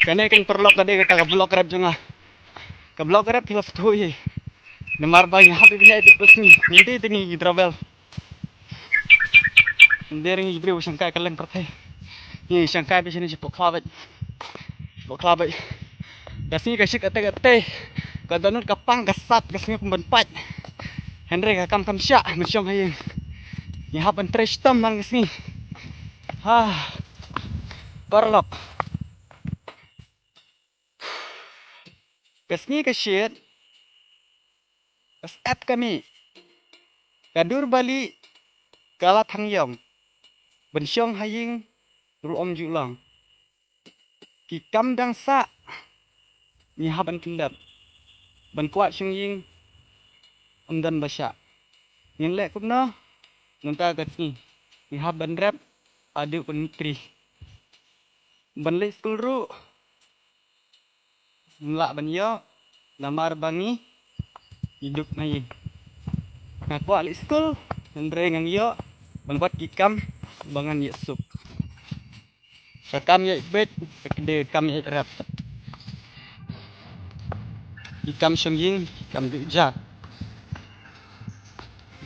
Kani kan perlok tadi kita ke blok rap juga. Ke blok rap hilaf tuh ye. Nemar bang happy bisa itu pesni. Nanti tinggi travel. Ndering ibri usangkai kalen pertai. Ni sangkai bisa ni sepok klabat. Sepok klabat. Gasni kasih kate. Kadang kapang gasat gasni pembenpat. Henry kakam kam syak mesyong hayeng. Ni hapan trash tam mang gasni. Perlok. Gasni kasyet. Gas app kami. Kadur bali kalat hangyong. Bensyong hayeng ruom julang. Kikam dang sa. Ni haban kendap. Ban kuat syong ying. Amdan basya. Yang lek kumna. Nunta gasni. Ni haban rap. Adu penitri. Ban lek skul ru. Ngelak ban yo. Namar bangi. Hidup hayeng. Ngaku alik skul. Nendre ngang yo. Ban kuat kikam. Bangan yesuk. Kakam ya ibet. Kekede kam ya rap. Ikam syong ying. Ikam dujak.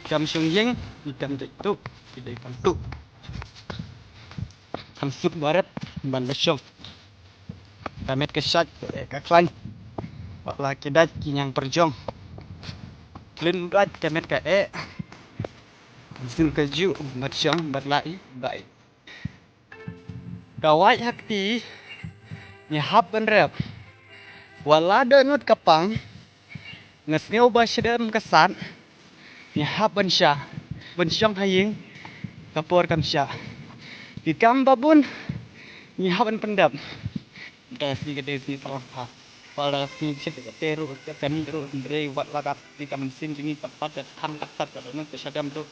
Ikam syong ying. Ikam dujak. Tidak ikam tu. Kam suk barat. Ban basyong. Kamet kesat. Kaklan. Wakla kedat. Kinyang perjong. Klin ulat. Kamet ka Sin keju. Basyong. Berlai. Baik. Kawai hakti. Nyahap ban rap. Walada nut kapang. Ngesneo basyadam kesan. Nyahap ban syah. Bensyong hayeng. Kapur kam syah. Kikam babun. Nyahap ban pendap. Kasi gede si salah. Pada si teru kami teru ndrei wat lakat di kam sin jingi tepat dan ham kasat karena kesadam tu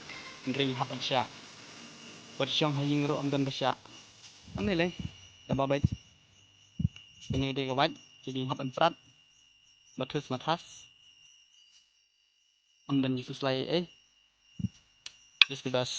ndrei hapan syah. Bensyong hayeng ro amdan basya. Amne le. Tambah baik. Ini dia kawan. Jadi hapan prat. Batus matas. Amdan Yesus lai Terus bebas.